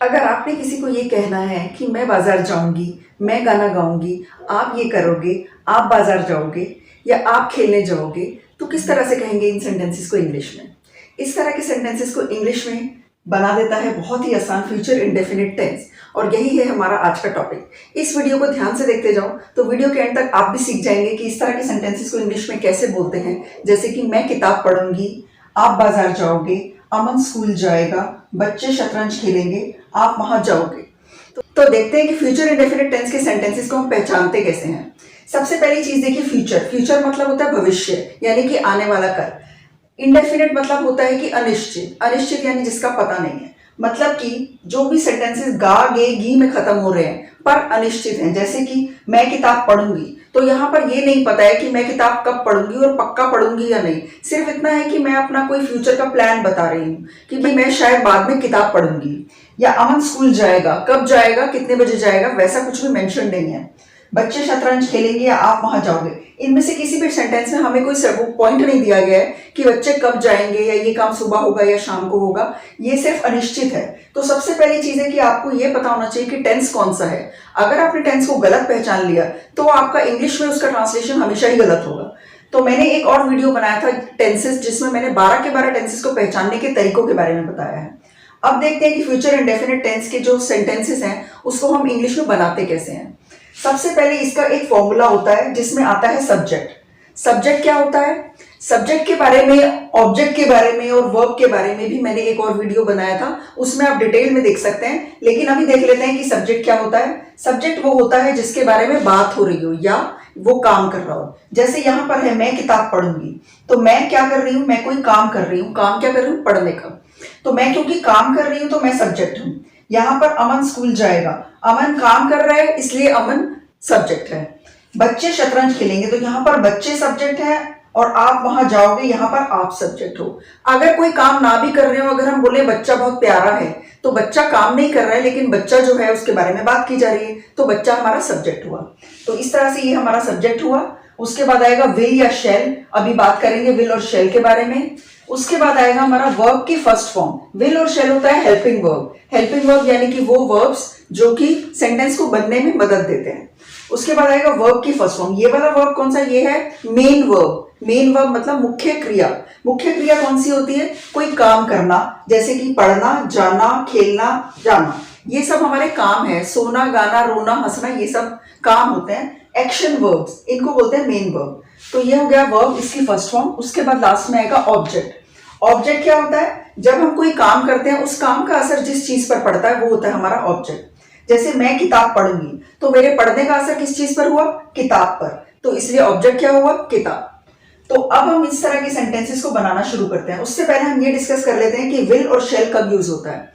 अगर आपने किसी को ये कहना है कि मैं बाज़ार जाऊँगी, मैं गाना गाऊँगी, आप ये करोगे, आप बाज़ार जाओगे या आप खेलने जाओगे, तो किस तरह से कहेंगे इन सेंटेंसेस को इंग्लिश में? इस तरह के सेंटेंसेस को इंग्लिश में बना देता है बहुत ही आसान फ्यूचर इंडेफिनिट टेंस और यही है हमारा आज का टॉपिक। इस वीडियो को ध्यान से देखते जाओ तो वीडियो के एंड तक आप भी सीख जाएंगे कि इस तरह के सेंटेंसेस को इंग्लिश में कैसे बोलते हैं। जैसे कि मैं किताब पढ़ूंगी, आप बाज़ार जाओगे, अमन स्कूल जाएगा, बच्चे शतरंज खेलेंगे, आप वहां जाओगे। तो देखते हैं कि फ्यूचर इंडेफिनिट टेंस के सेंटेंसेस को हम पहचानते कैसे हैं। सबसे पहली चीज देखिए फ्यूचर। फ्यूचर मतलब होता है भविष्य यानी कि आने वाला कल। इंडेफिनिट मतलब होता है कि अनिश्चित। अनिश्चित यानी जिसका पता नहीं है। मतलब कि जो भी सेंटेंसेस गा गे गी में खत्म हो रहे हैं पर अनिश्चित हैं, जैसे कि मैं किताब पढ़ूंगी, तो यहाँ पर ये नहीं पता है कि मैं किताब कब पढ़ूंगी और पक्का पढ़ूंगी या नहीं। सिर्फ इतना है कि मैं अपना कोई फ्यूचर का प्लान बता रही हूँ कि भाई मैं शायद बाद में किताब पढ़ूंगी। या अमन स्कूल जाएगा, कब जाएगा, कितने बजे जाएगा, वैसा कुछ भी मेंशन नहीं है। बच्चे शतरंज खेलेंगे या आप वहां जाओगे, इनमें से किसी भी सेंटेंस में हमें कोई पॉइंट नहीं दिया गया है कि बच्चे कब जाएंगे या ये काम सुबह होगा या शाम को होगा। ये सिर्फ अनिश्चित है। तो सबसे पहली चीज है कि आपको ये पता होना चाहिए कि टेंस कौन सा है। अगर आपने टेंस को गलत पहचान लिया तो आपका इंग्लिश में उसका ट्रांसलेशन हमेशा ही गलत होगा। तो मैंने एक और वीडियो बनाया था टेंसेस, जिसमें मैंने 12 के 12 टेंसेस को पहचानने के तरीकों के बारे में बताया है। अब देखते हैं कि फ्यूचर इंडेफिनिट टेंस के जो सेंटेंसेस हैं उसको हम इंग्लिश में बनाते कैसे हैं। सबसे पहले इसका एक फॉर्मूला होता है जिसमें आता है सब्जेक्ट। सब्जेक्ट क्या होता है? सब्जेक्ट के बारे में, ऑब्जेक्ट के बारे में और वर्ब के बारे में भी मैंने एक और वीडियो बनाया था, उसमें आप डिटेल में देख सकते हैं। लेकिन अभी देख लेते हैं कि सब्जेक्ट क्या होता है। सब्जेक्ट वो होता है जिसके बारे में बात हो रही हो या वो काम कर रहा हो। जैसे यहां पर है मैं किताब पढ़ूंगी, तो मैं क्या कर रही हूं? मैं कोई काम कर रही हूं। काम क्या कर रही हूं? पढ़ने का। तो मैं क्योंकि काम कर रही हूं तो मैं सब्जेक्ट हूं। यहां पर अमन स्कूल जाएगा, अमन काम कर रहा है इसलिए अमन सब्जेक्ट है। बच्चे शतरंज खेलेंगे, तो यहां पर बच्चे सब्जेक्ट है और आप वहां जाओगे, यहां पर आप सब्जेक्ट हो। अगर कोई काम ना भी कर रहे हो, अगर हम बोले बच्चा बहुत प्यारा है, तो बच्चा काम नहीं कर रहा है लेकिन बच्चा जो है उसके बारे में बात की जा रही है, तो बच्चा हमारा सब्जेक्ट हुआ। तो इस तरह से ये हमारा सब्जेक्ट हुआ। उसके बाद आएगा विल या शेल। अभी बात करेंगे विल और शेल के बारे में। उसके बाद आएगा हमारा वर्ब की फर्स्ट फॉर्म। विल और शेल होता है हेल्पिंग वर्ब। हेल्पिंग वर्ब यानी कि वो वर्ब्स जो कि सेंटेंस को बनने में मदद देते हैं। उसके बाद आएगा वर्ब की फर्स्ट फॉर्म। ये वाला वर्ब कौन सा? ये है मेन वर्ब। मेन वर्ब मतलब मुख्य क्रिया। मुख्य क्रिया कौन सी होती है? कोई काम करना, जैसे कि पढ़ना, जाना, खेलना, जाना, ये सब हमारे काम है। सोना, गाना, रोना, हंसना, ये सब काम होते हैं। एक्शन वर्ब्स, इनको बोलते हैं मेन वर्ब। तो ये हो गया वर्ब, इसकी फर्स्ट फॉर्म। उसके बाद लास्ट में आएगा ऑब्जेक्ट। ऑब्जेक्ट क्या होता है? जब हम कोई काम करते हैं उस काम का असर जिस चीज पर पड़ता है वो होता है हमारा ऑब्जेक्ट। जैसे मैं किताब पढ़ूंगी, तो मेरे पढ़ने का असर किस चीज पर हुआ? किताब पर। तो इसलिए ऑब्जेक्ट क्या हुआ? किताब। तो अब हम इस तरह के सेंटेंसेस को बनाना शुरू करते हैं। उससे पहले हम ये डिस्कस कर लेते हैं कि विल और शेल कब यूज होता है।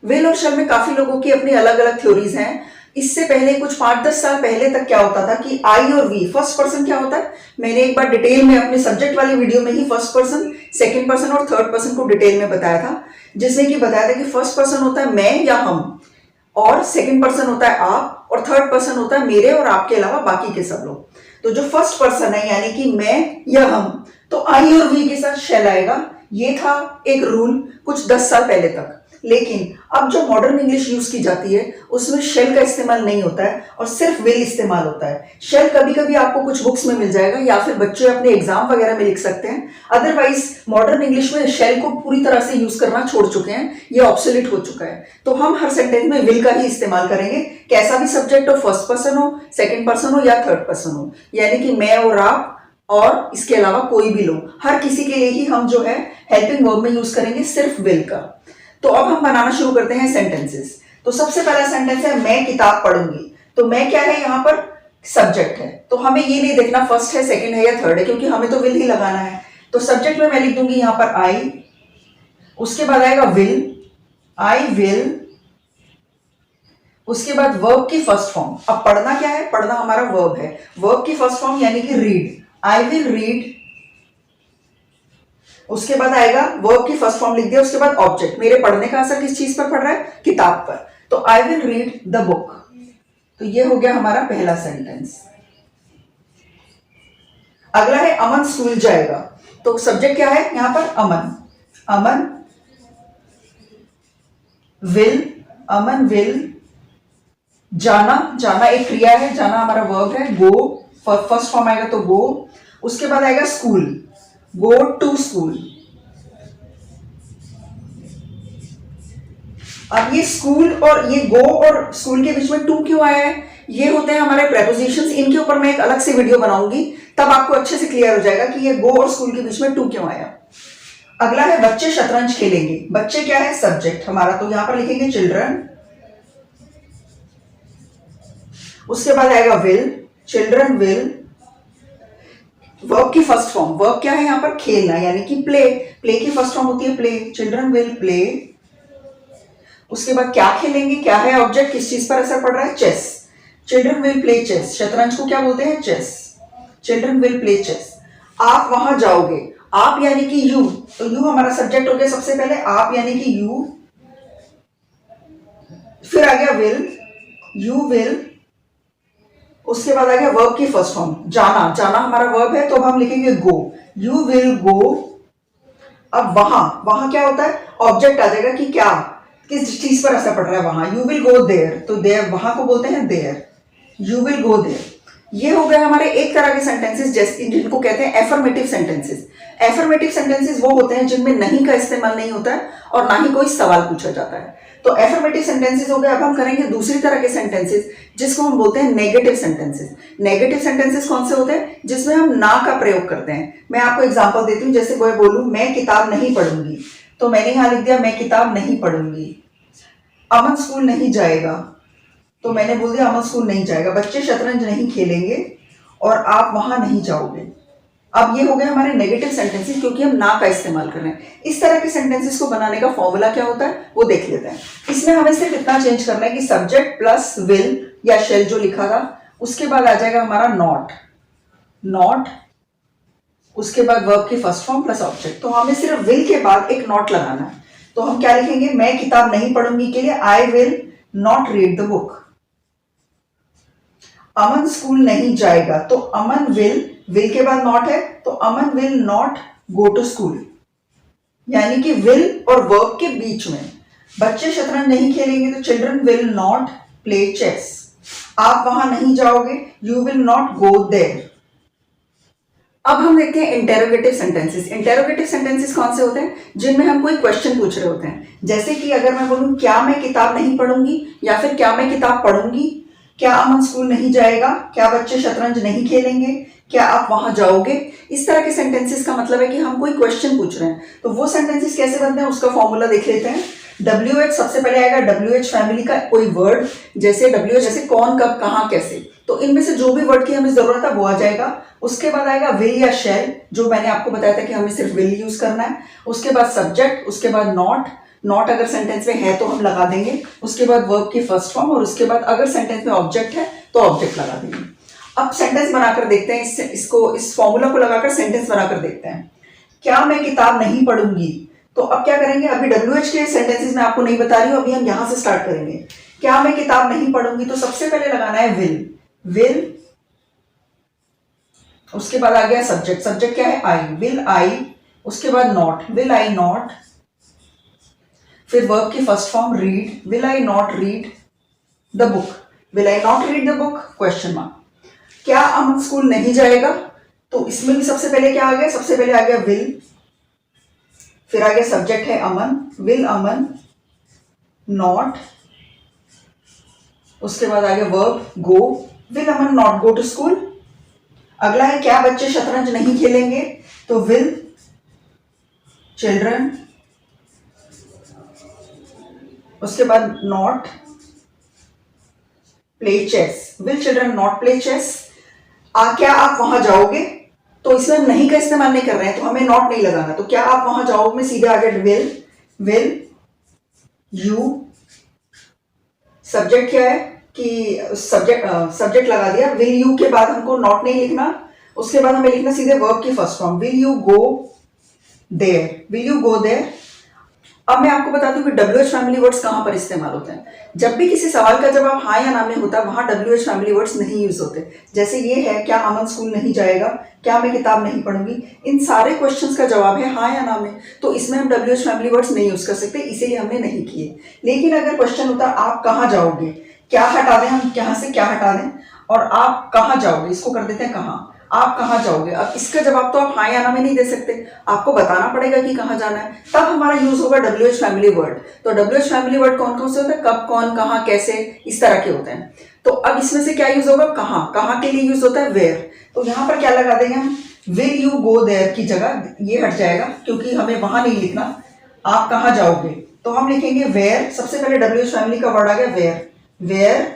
विल और शेल में काफी लोगों की अपनी अलग अलग थ्योरीज हैं। इससे पहले कुछ 5-10 साल पहले तक क्या होता था कि आई और वी, फर्स्ट पर्सन क्या होता है, मैंने एक बार डिटेल में अपने सब्जेक्ट वाली वीडियो में ही फर्स्ट पर्सन, सेकंड पर्सन और थर्ड पर्सन को डिटेल में बताया था, जिसमें कि बताया था कि फर्स्ट पर्सन होता है मैं या हम, और सेकंड पर्सन होता है आप, और थर्ड पर्सन होता है मेरे और आपके अलावा बाकी के सब लोग। तो जो फर्स्ट पर्सन है यानी कि मैं या हम, तो आई और वी के साथ शेल आएगा। ये था एक रूल कुछ 10 साल पहले तक। लेकिन अब जो मॉडर्न इंग्लिश यूज की जाती है उसमें शेल का इस्तेमाल नहीं होता है और सिर्फ विल इस्तेमाल होता है। शेल कभी कभी आपको कुछ बुक्स में मिल जाएगा या फिर बच्चे अपने एग्जाम वगैरह में लिख सकते हैं। अदरवाइज मॉडर्न इंग्लिश में शेल को पूरी तरह से यूज करना छोड़ चुके हैं, ये ऑब्सोलीट हो चुका है। तो हम हर सेंटेंस में विल का ही इस्तेमाल करेंगे, कैसा भी सब्जेक्ट हो, फर्स्ट पर्सन हो, सेकेंड पर्सन हो या थर्ड पर्सन हो, यानी कि मैं और आप और इसके अलावा कोई भी लोग, हर किसी के लिए ही हम जो है हेल्पिंग वर्ब में यूज करेंगे सिर्फ विल का। तो अब हम बनाना शुरू करते हैं सेंटेंसेस। तो सबसे पहला सेंटेंस है मैं किताब पढ़ूंगी। तो मैं क्या है? यहाँ पर सब्जेक्ट है। तो हमें ये नहीं देखना फर्स्ट है, सेकंड है या थर्ड है, क्योंकि हमें तो विल ही लगाना है। तो सब्जेक्ट में मैं लिख दूंगी यहाँ पर आई। उसके बाद आएगा विल, आई विल। उसके बाद वर्ब की फर्स्ट फॉर्म। अब पढ़ना क्या है? पढ़ना हमारा वर्ब है। वर्ब की फर्स्ट फॉर्म यानी कि रीड, आई विल रीड। उसके बाद आएगा वर्ब की फर्स्ट फॉर्म लिख दिया। उसके बाद ऑब्जेक्ट, मेरे पढ़ने का असर किस चीज पर पड़ रहा है? किताब पर। तो I will read the book. तो ये हो गया हमारा पहला सेंटेंस। अगला है अमन स्कूल जाएगा। तो सब्जेक्ट क्या है यहाँ पर? अमन। अमन विल, अमन विल जाना, जाना एक क्रिया है, जाना हमारा वर्ब है, गो फर्स्ट फॉर्म आएगा तो गो, उसके बाद आएगा स्कूल, गो टू स्कूल। अब ये स्कूल और ये गो और स्कूल के बीच में टू क्यों आया है, ये होते हैं हमारे प्रेपोजिशंस, इनके ऊपर मैं एक अलग से वीडियो बनाऊंगी, तब आपको अच्छे से क्लियर हो जाएगा कि ये गो और स्कूल के बीच में टू क्यों आया। अगला है बच्चे शतरंज खेलेंगे, बच्चे क्या है, सब्जेक्ट हमारा, तो यहां पर लिखेंगे चिल्ड्रन, उसके बाद आएगा विल, चिल्ड्रन विल, वर्ब की फर्स्ट फॉर्म, वर्ब क्या है यहां पर, खेलना यानी कि प्ले, प्ले की फर्स्ट फॉर्म होती है प्ले, चिल्ड्रन विल प्ले। उसके बाद क्या खेलेंगे, क्या है ऑब्जेक्ट, किस चीज पर असर पड़ रहा है, chess, children will play chess, शतरंज को क्या बोलते हैं, chess, children will play chess. आप वहां जाओगे, आप यानी कि यू, तो यू हमारा सब्जेक्ट हो गया सबसे पहले, आप यानी कि यू, फिर आ गया विल, यू विल, उसके बाद आ गया वर्ब की फर्स्ट फॉर्म, जाना, जाना हमारा वर्ब है, तो अब हम लिखेंगे गो, यू विल गो। अब वहां, वहां क्या होता है, ऑब्जेक्ट आ जाएगा कि क्या, किस चीज पर असर पड़ रहा है वहां, यू विल गो देयर, तो देयर वहां को बोलते हैं there, you will go there. ये हो गए हमारे एक तरह के सेंटेंसेस, जैसे जिनको कहते हैं एफर्मेटिव सेंटेंसेस। एफर्मेटिव सेंटेंसेस वो होते हैं जिनमें नहीं का इस्तेमाल नहीं होता है और ना ही कोई सवाल पूछा जाता है, तो एफर्मेटिव सेंटेंसेस हो गए। अब हम करेंगे दूसरी तरह के सेंटेंसेस जिसको हम बोलते हैं नेगेटिव सेंटेंसेस। नेगेटिव सेंटेंसेस कौन से होते हैं, जिसमें हम ना का प्रयोग करते हैं। मैं आपको एग्जांपल देती हूँ, जैसे मैं बोलूं मैं किताब नहीं पढ़ूंगी, तो मैंने यहां लिख दिया मैं किताब नहीं पढ़ूंगी। अमन स्कूल नहीं जाएगा, तो मैंने बोल दिया अमन स्कूल नहीं जाएगा। बच्चे शतरंज नहीं खेलेंगे और आप वहां नहीं जाओगे। अब ये हो गए हमारे नेगेटिव सेंटेंसेस, क्योंकि हम ना का इस्तेमाल कर रहे हैं। इस तरह के सेंटेंसेस को बनाने का फॉर्मूला क्या होता है वो देख लेते हैं। इसमें हमें सिर्फ इतना चेंज करना है कि सब्जेक्ट प्लस विल या शेल जो लिखा था, उसके बाद आ जाएगा हमारा नॉट, नॉट, उसके बाद वर्ब की फर्स्ट फॉर्म प्लस ऑब्जेक्ट। तो हमें सिर्फ विल के बाद एक नॉट लगाना है, तो हम क्या लिखेंगे, मैं किताब नहीं पढ़ूंगी के लिए I will not read the book. Aman school नहीं जाएगा, तो अमन विल के बाद नॉट है, तो Aman will not go to school, यानी कि विल और वर्ब के बीच में। बच्चे शतरंज नहीं खेलेंगे, तो children will not play chess. आप वहां नहीं जाओगे, you will not go there. अब हम देखते हैं इंटेरोगेटिव सेंटेंसेस। इंटेरोगेटिव सेंटेंसेस कौन से होते हैं, जिनमें हम कोई क्वेश्चन पूछ रहे होते हैं। जैसे कि अगर मैं बोलूं क्या मैं किताब नहीं पढ़ूंगी, या फिर क्या मैं किताब पढ़ूंगी, क्या अमन स्कूल नहीं जाएगा, क्या बच्चे शतरंज नहीं खेलेंगे, क्या आप वहां जाओगे। इस तरह के सेंटेंसेस का मतलब है कि हम कोई क्वेश्चन पूछ रहे हैं। तो वो सेंटेंसेस कैसे बनते हैं उसका फॉर्मूला देख लेते हैं। WH सबसे पहले आएगा, WH फैमिली का कोई वर्ड, जैसे WH जैसे कौन, कब, कहां, कैसे, तो इनमें से जो भी वर्ड की हमें जरूरत है वो आ जाएगा। उसके बाद आएगा विल या शैल, जो मैंने आपको बताया था कि हमें सिर्फ विल यूज करना है। उसके बाद सब्जेक्ट, उसके बाद नॉट, नॉट अगर सेंटेंस में है तो हम लगा देंगे। उसके बाद वर्ब की फर्स्ट फॉर्म, और उसके बाद अगर सेंटेंस में ऑब्जेक्ट है तो ऑब्जेक्ट लगा देंगे। अब सेंटेंस बनाकर देखते हैं, इस फॉर्मूला को लगाकर सेंटेंस बनाकर देखते हैं। क्या मैं किताब नहीं पढ़ूंगी, तो अब क्या करेंगे, अभी WH के सेंटेंसेस मैं आपको नहीं बता रही हूं, अभी हम यहां से स्टार्ट करेंगे। क्या मैं किताब नहीं पढ़ूंगी, तो सबसे पहले लगाना है विल, विल, उसके बाद आ गया सब्जेक्ट, सब्जेक्ट क्या है आई, विल आई, उसके बाद नॉट, विल आई नॉट, फिर वर्ब की first form read, will I not read the book, will I not read the book, question mark. क्या अमन स्कूल नहीं जाएगा, तो इसमें भी सबसे पहले क्या आ गया, सबसे पहले आ गया विल, फिर आ गया सब्जेक्ट है अमन, विल अमन नॉट, उसके बाद आ गया verb go, will Aman not go to school. अगला है क्या बच्चे शतरंज नहीं खेलेंगे, तो विल चिल्ड्रन, उसके बाद not play chess, will children not play chess. क्या आप वहां जाओगे, तो इसमें हम नहीं का इस्तेमाल नहीं कर रहे हैं, तो हमें नॉट नहीं लगाना। तो क्या आप वहां जाओगे में सीधे आगे विल, विल यू, सब्जेक्ट क्या है कि सब्जेक्ट लगा दिया, विल यू के बाद हमको नॉट नहीं लिखना, उसके बाद हमें लिखना सीधे वर्ब की first form, will you go there, will you go there. अब मैं आपको बता दूं कि WH फैमिली वर्ड्स कहाँ पर इस्तेमाल होते हैं। जब भी किसी सवाल का जवाब हाँ या ना में होता है, वहां WH फैमिली वर्ड्स नहीं यूज होते। जैसे ये है, क्या अमन स्कूल नहीं जाएगा, क्या मैं किताब नहीं पढ़ूंगी, इन सारे क्वेश्चंस का जवाब है हाँ या ना में, तो इसमें हम WH फैमिली वर्ड्स नहीं यूज कर सकते, इसीलिए हमने नहीं किए। लेकिन अगर क्वेश्चन होता आप कहाँ जाओगे, क्या हटा दें, हम यहाँ से क्या हटा दें और आप कहाँ जाओगे, इसको कर देते हैं कहाँ, आप कहाँ जाओगे। अब इसका जवाब तो आप हाँ या ना में नहीं दे सकते, आपको बताना पड़ेगा कि कहाँ जाना है, तब हमारा यूज होगा WH फैमिली वर्ड। तो WH फैमिली वर्ड कौन कौन से होते हैं, कब, कौन, कहाँ, कैसे, इस तरह के होते हैं। तो अब इसमें से क्या यूज होगा, कहाँ, कहाँ के लिए यूज होता है वेयर। तो यहाँ पर क्या लगा देंगे हम, विल यू गो देयर की जगह ये हट जाएगा, क्योंकि हमें वहां नहीं लिखना, आप कहाँ जाओगे, तो हम लिखेंगे वेयर। सबसे पहले WH फैमिली का वर्ड आ गया वेयर, वेयर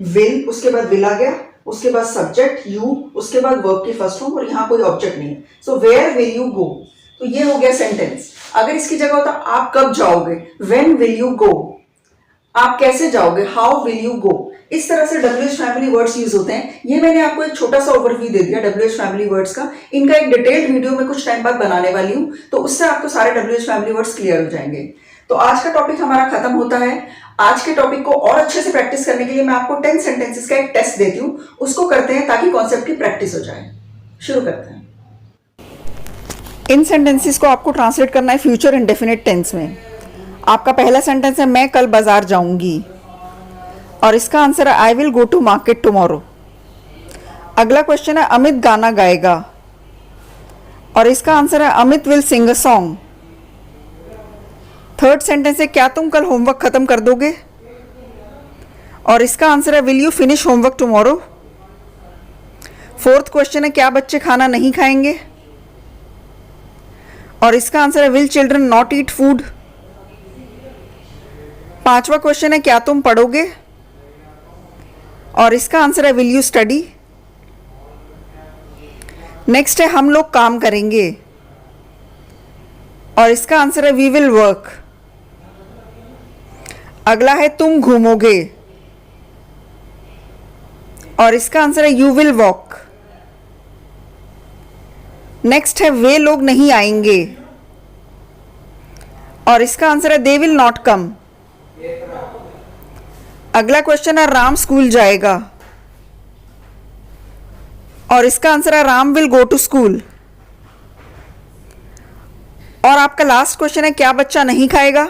विल, उसके बाद विल आ गया, उसके बाद सब्जेक्ट यू, उसके बाद वर्ब की फर्स्ट फॉर्म, और यहाँ कोई ऑब्जेक्ट नहीं है। So where will you go, तो ये हो गया सेंटेंस। अगर इसकी जगह होता आप कब जाओगे, व्हेन विल यू गो, आप कैसे जाओगे, हाउ विल यू गो। इस तरह से WH फैमिली वर्ड्स यूज होते हैं। ये मैंने आपको एक छोटा सा ओवरव्यू दे दिया WH फैमिली वर्ड्स का। इनका एक डिटेल्ड वीडियो मैं कुछ टाइम बाद बनाने वाली हूँ, तो उससे आपको सारे WH फैमिली वर्ड्स क्लियर हो जाएंगे। तो आज का टॉपिक हमारा खत्म होता है। आज के टॉपिक को और अच्छे से प्रैक्टिस करने के लिए मैं आपको 10 सेंटेंसेस का एक टेस्ट देती हूँ, उसको करते हैं ताकि कॉन्सेप्ट की प्रैक्टिस हो जाए। शुरू करते हैं। इन सेंटेंसेस को आपको ट्रांसलेट करना है फ्यूचर इंडेफिनिट टेंस में। आपका पहला सेंटेंस है मैं कल बाजार जाऊंगी, और इसका आंसर है I will go to market tomorrow. अगला क्वेश्चन है अमित गाना गाएगा, और इसका आंसर है Amit will sing a song. Third sentence है क्या तुम कल होमवर्क खत्म कर दोगे, और इसका आंसर है will you finish homework tomorrow. Fourth question है क्या बच्चे खाना नहीं खाएंगे, और इसका आंसर है will children not eat food. पांचवा क्वेश्चन है क्या तुम पढ़ोगे, और इसका आंसर है विल यू स्टडी। नेक्स्ट है हम लोग काम करेंगे, और इसका आंसर है वी विल वर्क। अगला है तुम घूमोगे, और इसका आंसर है यू विल वॉक। नेक्स्ट है वे लोग नहीं आएंगे, और इसका आंसर है दे विल नॉट कम। अगला क्वेश्चन है राम स्कूल जाएगा, और इसका आंसर है Ram will go to school. और आपका लास्ट क्वेश्चन है क्या बच्चा नहीं खाएगा,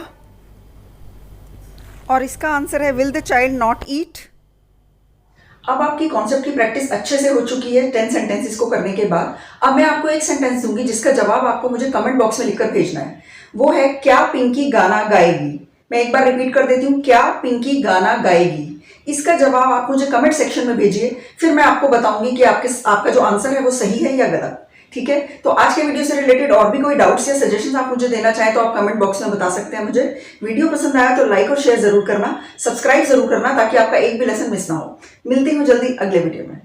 और इसका आंसर है will the child not eat. अब आपकी कॉन्सेप्ट की प्रैक्टिस अच्छे से हो चुकी है 10 सेंटेंसेस को करने के बाद। अब मैं आपको एक सेंटेंस दूंगी जिसका जवाब आपको मुझे कमेंट बॉक्स में लिखकर भेजना है। वो है क्या पिंकी गाना गाएगी। मैं एक बार रिपीट कर देती हूँ, क्या पिंकी गाना गाएगी। इसका जवाब आप मुझे कमेंट सेक्शन में भेजिए, फिर मैं आपको बताऊंगी कि आपका जो आंसर है वो सही है या गलत। ठीक है, तो आज के वीडियो से रिलेटेड और भी कोई डाउट्स या सजेशंस आप मुझे देना चाहें तो आप कमेंट बॉक्स में बता सकते हैं मुझे। वीडियो पसंद आया तो लाइक और शेयर जरूर करना, सब्सक्राइब जरूर करना ताकि आपका एक भी लेसन मिस ना हो। मिलती हूँ जल्दी अगले वीडियो में।